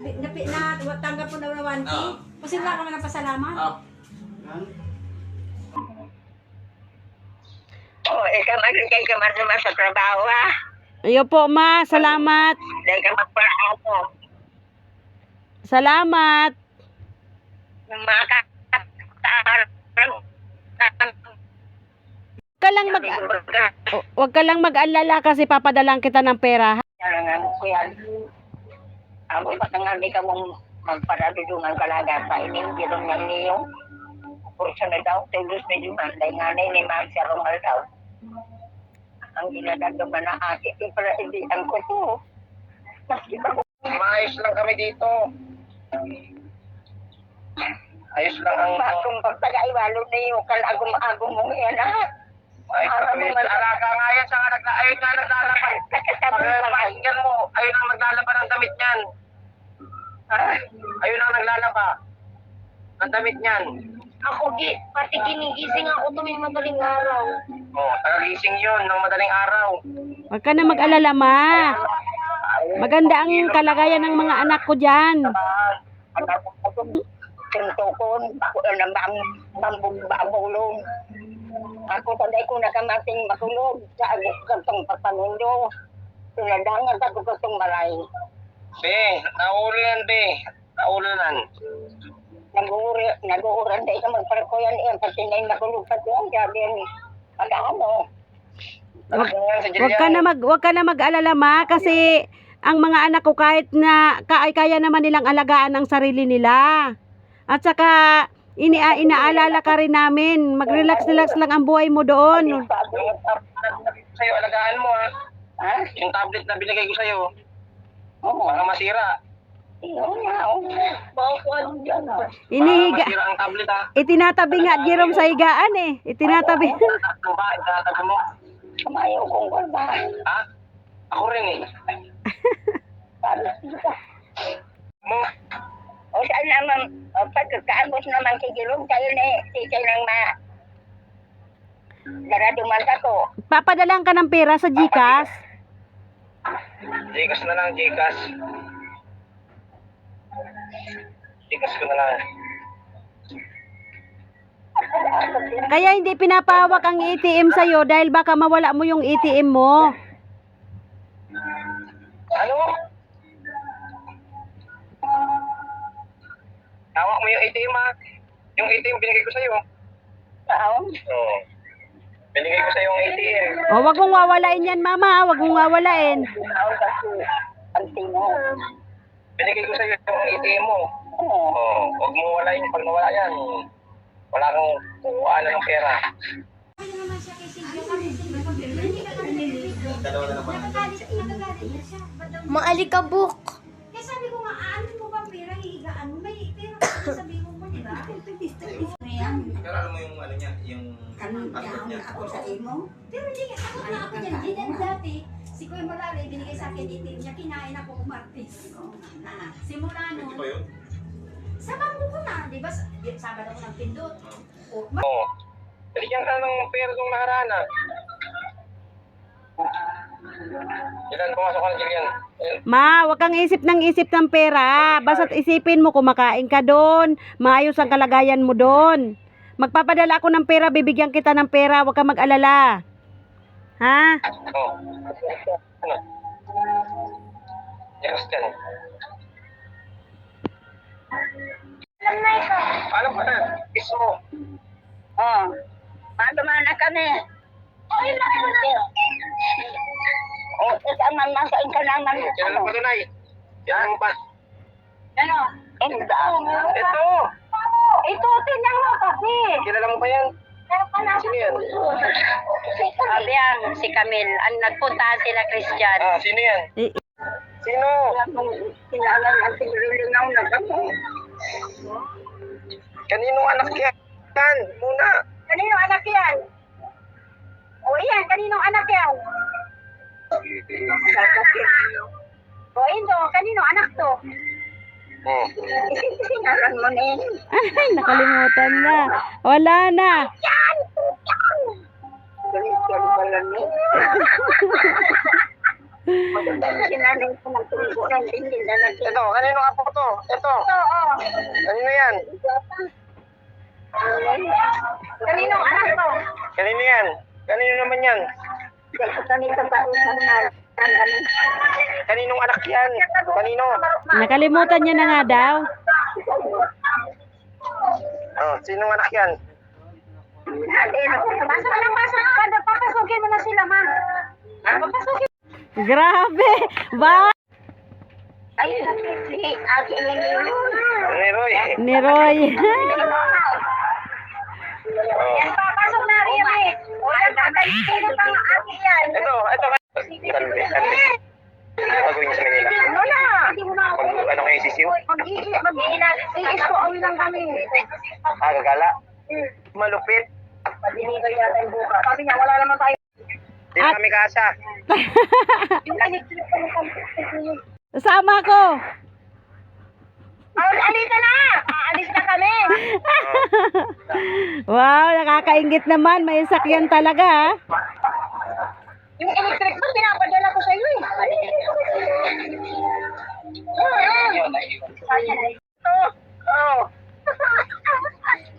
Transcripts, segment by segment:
Tanggap po na 1K. Kasi wala kami ng pasalamat. Ikaw magigay ka masama sa trabaho, ha? Iyo po, ma. Salamat. Dahil ka magparaano. Salamat. Yung mga Wag ka lang mag-alala kasi papadalang kita ng pera. Ako patangali ka mong magparadudungan kalaga pa ininggirong ng niyo. Kursa na daw, tulos na duman. Dahil nga na ni Marcia Romal daw. Ang ginadagaman na ate, para hindi ang kuto. Maayos lang kami dito. Ayos lang ang... Kung pagtagaiwalo na yung kalagong-agong mong yan, ha? Ay, alaga nga yan. Ayun nga naglalaba. Pakinggan mo. Ayun ang naglalaba ng damit niyan. Ayun ang naglalaba ng damit niyan. Ako, pati ginigising ako tuwing madaling araw. Tagagising yun ng madaling araw. Wag ka na mag-alala, ma. Maganda ang kalagayan ng mga anak ko dyan. Tintukon, ako na bambulong. Ako sanday ko nakamating matulog sa agutong papanundo. Tinadangan ako gustong malay. Be, naulan be. Naulanan. Nag-uuran dahil ka magparkoyan yan. Pati na yung nakulugpat yan. Sabi yan, ano? Wag ka na mag-alala, ma, kasi ang mga anak ko kahit na kaya naman nilang alagaan ang sarili nila. At saka inaalala ka rin namin. Mag-relax lang ang buhay mo doon. Yung tablet sa'yo, alagaan mo ha. Yung tablet na binigay ko sa'yo. Baka masira. Inihiga. Masira ang tablet ha. Itinatabi nga Jerome sa higaan eh. Itinatabi. Itinatabi mo. Kumayo kong korba. Ha? Ako rin eh. Mo. O saan naman, pagkakaambos naman si Jerome, kayo na sikay ng daraduman ako. Papadalang ka ng pera sa GCash. Gcash na lang, Gcash. Gcash ko na lang. Kaya hindi pinapahawak ang ATM sa'yo dahil baka mawala mo yung ATM mo. Ano? Hawak mo yung ATM ha. Yung ATM binigay ko sa'yo. Oo. Binigay ko sa'yo yung ATM. O, wag mong wawalain yan, mama. Wag mong wawalain. Binigay ko sa'yo yung ATM mo. Huwag mo walain. Pag nawala yan, wala kang kukuha na ng pera. Maalikabok. Kaya sabi ko nga, ano mo ba pera, hihigaan mo? May pera kasi sabi mo, di ba? Pero alam mo yung ano niya, yung password niya. Ako sa imo? Pero hindi nga, takot na ako dyan. Dinan dati, si Kuya Morale, binigay sa akin itim niya, kinain ako umartis. Simula nun, Ito ba yun? sa bangko ko na, di ba? Sabado ko nagpindot. Oo. Bigyan ka ng pera nung nakaraan ah. Ilan pumasok ka na Jillian? Ma, wag kang isip ng pera. Basta't isipin mo kumakain ka doon. Maayos ang kalagayan mo doon. Magpapadala ako ng pera, bibigyan kita ng pera. Wag kang mag-alala. Ha? Oo. Ano? Yes, yan. Paano pa na? Kiss mo. Paano man na kami? Isang man masain ka naman. Yan ang patunay. Yan ang pa. Ano? Ito! Ito, tingnan mo kasi. Kilala mo ba yan? Sino yan? Sabi yan, si Camille. Nagpuntahan sila Christian. Sino yan? Sino? Kailangan ang tigrilinaw na kami. Kaninong anak yan? Muna. Kaninong anak yan? O yan, kaninong anak yan? O ito, kaninong anak to? Sinaran mo na yun. Ay, nakalimutan na. Wala na. Yan! Yan! Christian pala niya. Sinanay ko nagtungko ng tingin na nagtungko. Ito, kanino apo to? Ito. Oo. Kanino yan? Kaninong anak mo? Kanino yan? Kanino naman yan? Kanino taon Kaninong anak yan? Kanino? Nakalimutan niya na nga daw. Oh, sinong anak yan? Pasok na pasok. Kada papasukin mo na sila, ma. Papasukin. Grabe. Ba? Ay, si Ate Lenny. Ni Roy. Ni Roy. Oh. Yan, papasok na rin eh. Wala na tayo. Sino pang ate yan? Ito. Kalbi. Gagawin niya sa Manila. Wala. Hindi mo na ako. Ano kayo sisiw? Mag-iis ko awin lang kami. Gagala. Malupit. Paninigay yata yung buka. Sabi niya, wala naman tayo. Di na kami kasa. Yung electric ko ng Sama ko. alika na! Aalis na kami! Wow, nakakaingit naman. May sakyan talaga, ha? Yung electric ko, pinapadala ko sa iyo eh. Oh.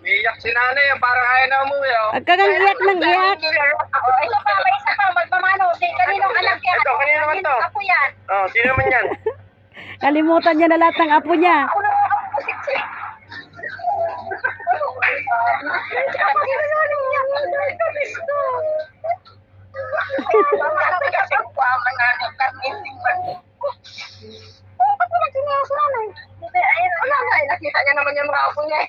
Iyak si nanay. Parang ayaw na umuwi. Huwag ka nang iyak ng iyak. Ito pa, may isa pa, magpamano. Kaninong anak yan? Ito, kanino naman to? Ako yan. Oh, sino naman yan? Kalimutan niya na lahat ng apo niya. Ako na ako. Nakita niya naman yung mga apo niya.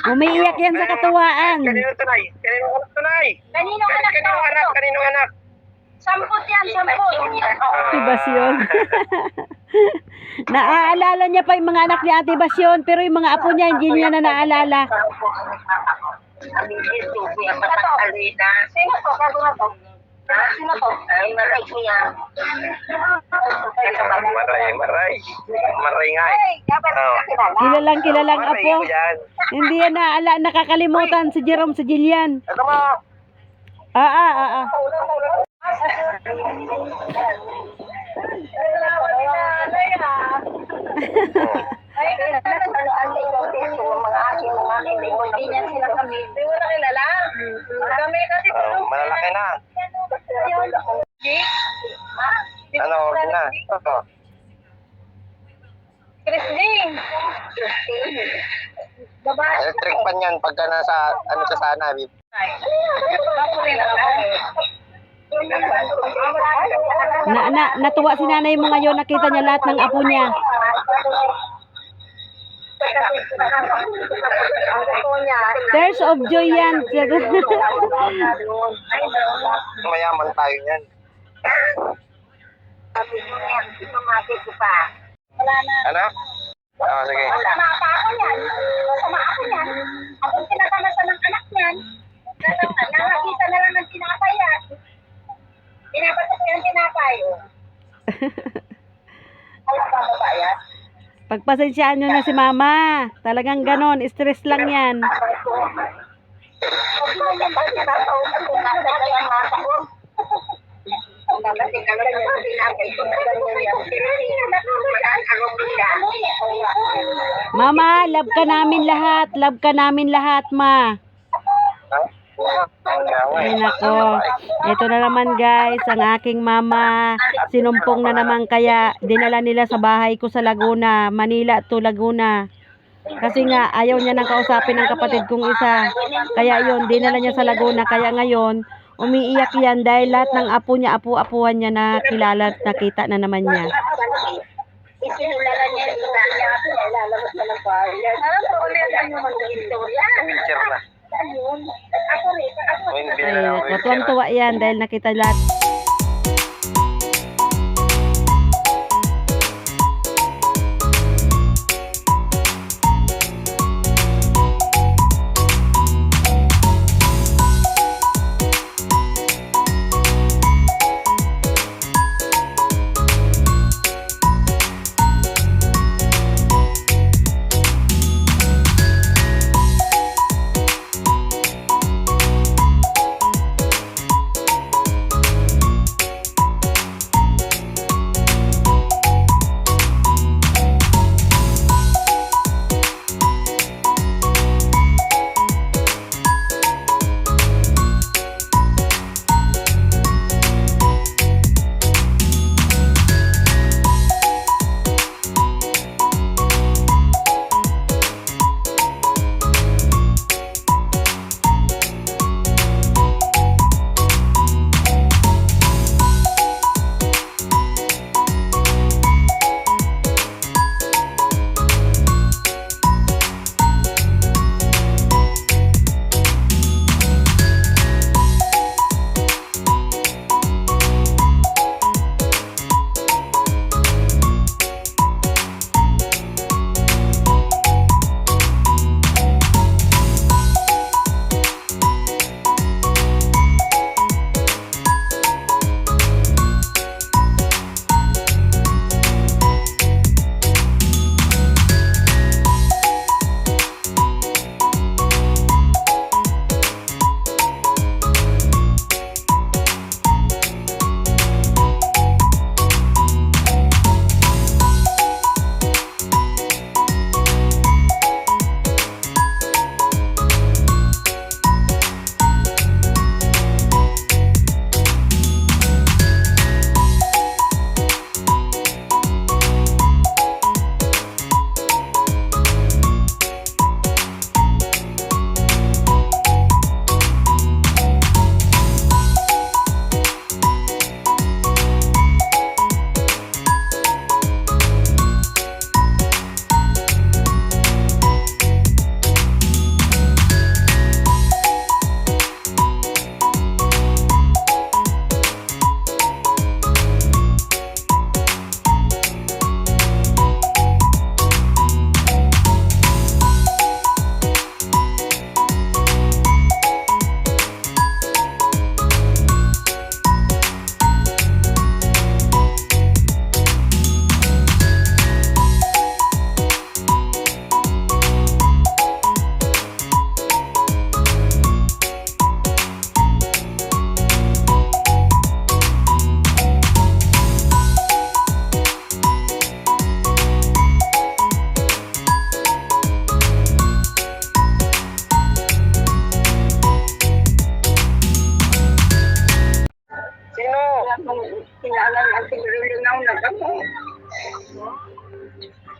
Umiiyak yan sa katuwaan. Kanino tunay? Kanino anak tunay? Kaninong anak to? Kanino anak? Kanino anak? Samput yan, samput. Ate Basyon. Naaalala niya pa yung mga anak ni Ate Basyon, pero yung mga apo niya, hindi niya na naalala. Sino to? Bago na to? Sino to? Ay, maray ko yan. Maray nga eh. Ay, dapat Oh. kilala. Kilalang Maray apo. ko yan. Hindi yan nakakalimutan si Jerome sa Jillian. Ito mo. Ah. Ay, mga aking mga hindi niya sila kami. Hindi mo na kilala? Kami kasi Malalaki na. Ano, okay na. Ito. Christine. Babae. Electric pan yan pagka nasa, ano sa sana, babe. Natuwa si nanay mo ngayon, nakita niya lahat ng apo niya. Tears of joy yan. Mayaman tayo yan. Ano? Oo, sige. Masama pa ako yan. Masama ako yan. Akong tinatamasa ng anak niyan. Nakakita na lang ng tinapay yan. Pinapatak yan tinapay. Wala ba ba yan? Pagpasensyaan nyo na si mama. Talagang ganon, stress lang yan. Huwag mo yan ba tinapausan kung nasa ka yung masa ko? Kasi kami na yung tinapay ko na gano'n yan. Nakamalaan ako nila. Mama, love ka namin lahat. Love ka namin lahat, ma. Ay nako. Ito na naman guys, ang aking mama. Sinumpong na naman kaya dinala nila sa bahay ko sa Laguna. Manila to Laguna. Kasi nga ayaw niya nang kausapin ng kapatid kong isa. Kaya yun, dinala niya sa Laguna. Kaya ngayon, umiiyak yan dahil lahat ng apo niya, apu-apuhan niya na kilala at nakita na naman niya. Isinulala niya yung istorya. Lalabas na ng bahay. Alam mo, ulit ang yung mga istorya. Picture na. Ayun. Ako rin. Ay, tuwang-tuwa yan dahil nakita lahat.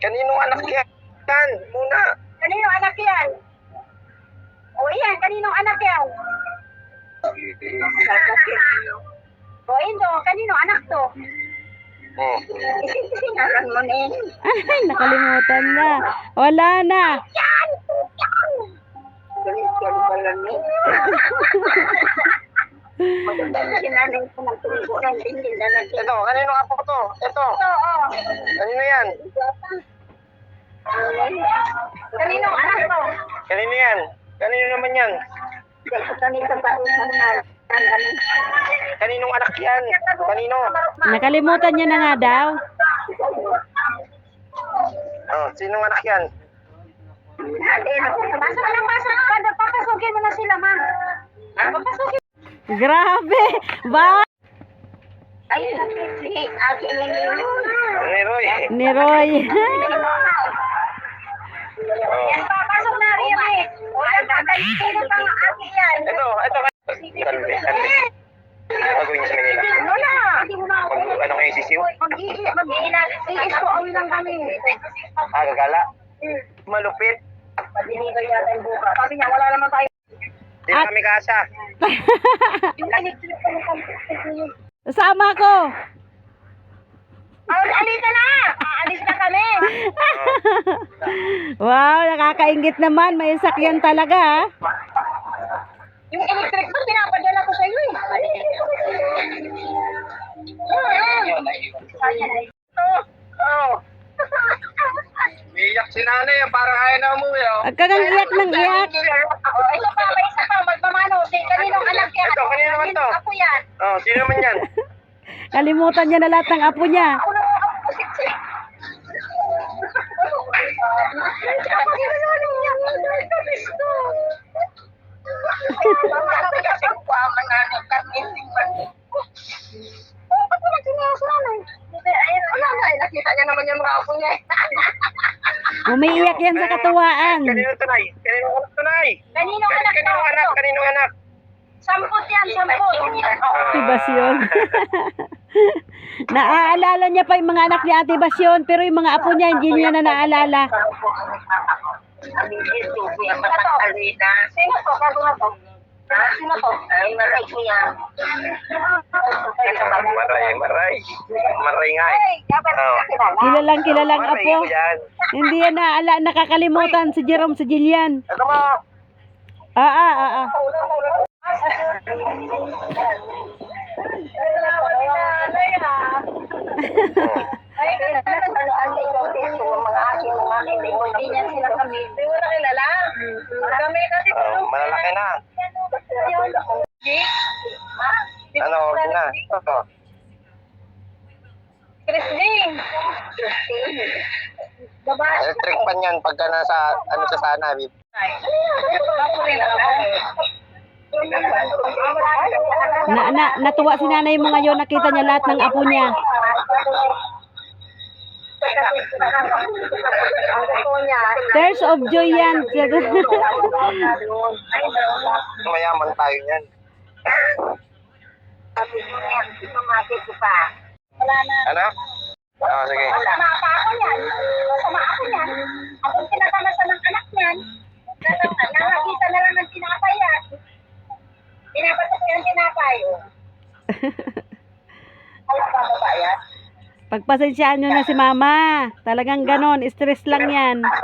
Kaninong anak yan? Muna. Kaninong anak yan? O yan, kaninong anak yan? O Indo, kaninong anak to? Oh. Isinaran mo na yun. Ay, nakalimutan na. Wala na. Yan! Galit yan pala ni. Sinanay ko ng tungkuran, hindi na natin. Ito, kaninong apo to? Ito. Oo. Kanino yan? Kaninong anak to? Kanino yan? Kanino naman yan? Kanino sa Kaninong anak yan? Kanino? Nakalimutan niya na nga daw. Oh, sinong anak yan? Pasok na, pasok. Papasukin mo na sila, ma. Papasukin. Grabe. Ba? Ay, si Ate Lenny. Ni Roy. Ni Roy. Oh. Yan, papasok na rin eh. Wala pa kayo pang ate yan. Ito. Kalbi. Gagawin niya sa Manila. Wala. Hindi mo na ako. Ano kayo sisiw? Mag-iis ko, awi lang kami. Gagala. Malupit. Pag-inigay yata yung buka. Sabi niya, wala naman tayo. Hindi na kami kasa. Yung electric ko ng Sama ko. alita na! Aalis na kami! Wow, nakakaingit naman. May sakyan talaga, ha? Yung electric ko, pinapadala ko sa iyo eh. Oh. Iyak si nanay, parang ayaw na umuwi. Huwag ka nang iyak ng iyak. Ito pa, may isa pa, magpamano. Kaninong anak yan? Ito, kanino naman to? Ako yan. Oh, sino naman yan? Kalimutan niya na lahat ng apo niya. Ako na ako. Nakita niya naman yung mga apo niya. Umiiyak yan sa katuwaan. Kanino tunay? Kanino anak tunay? Kaninong anak to? Kanino anak? Kanino anak? Sampot yan, sampot. Ate Basyon. Naaalala niya pa yung mga anak ni Ate Basyon, pero yung mga apo niya, hindi niya na naalala. Sino to? Bago na to? Sino to? Ay, maray ko yan. Maray nga eh. Ay, dapat kilala. Kilalang Maray apo. ko yan. Hindi yan nakakalimutan si Jerome, si Jillian. Ito mo. Ah. Ay, mga aking mga hindi niya sila kami. Hindi mo na kilala? Kami kasi Malalaki na. Ano, okay na. Ito. Christine. Babae. Electric pan yan pagka nasa, ano sa sana, babe. Natuwa si nanay mo ngayon, nakita niya lahat ng apo niya. Tears of joy yan. Mayaman tayo yan. Ano? Oo, sige. Masama pa ako yan. Masama ako yan. Akong tinatamasa ng anak niyan. Nakakita na lang ng tinapay yan. Pinapatak yan tinapay. Wala pa ba yan? Pagpasensyaan nyo na si mama. Talagang ganon, stress lang yan. Huwag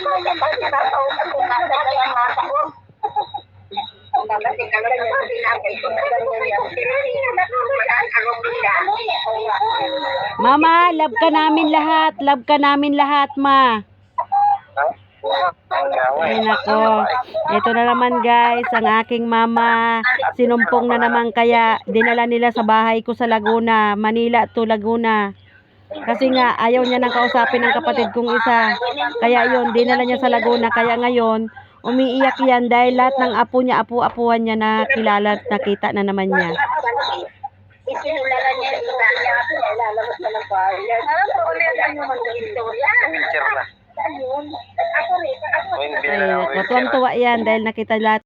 mo yan ba tinatawag kung nasa kayang nasa ko? Kasi kami yung tinapay ko na gano'n yan. Mama, love ka namin lahat. Love ka namin lahat, ma. Ay nako. Ito na naman guys, ang aking mama. Sinumpong na naman kaya dinala nila sa bahay ko sa Laguna. Manila to Laguna. Kasi nga ayaw niya nang kausapin ng kapatid kong isa. Kaya yun, dinala niya sa Laguna. Kaya ngayon, umiiyak yan dahil lahat ng apo niya, apu-apuan niya na kilala at nakita na naman niya. Isinulala niya yung istorya. Lalabas na ng bahay. Alam mo, ulit ang yung mga istorya. Picture na. Ayun. Ako rin. O, hindi Ay na lang. nako, tuwang-tuwa yan dahil nakita lahat.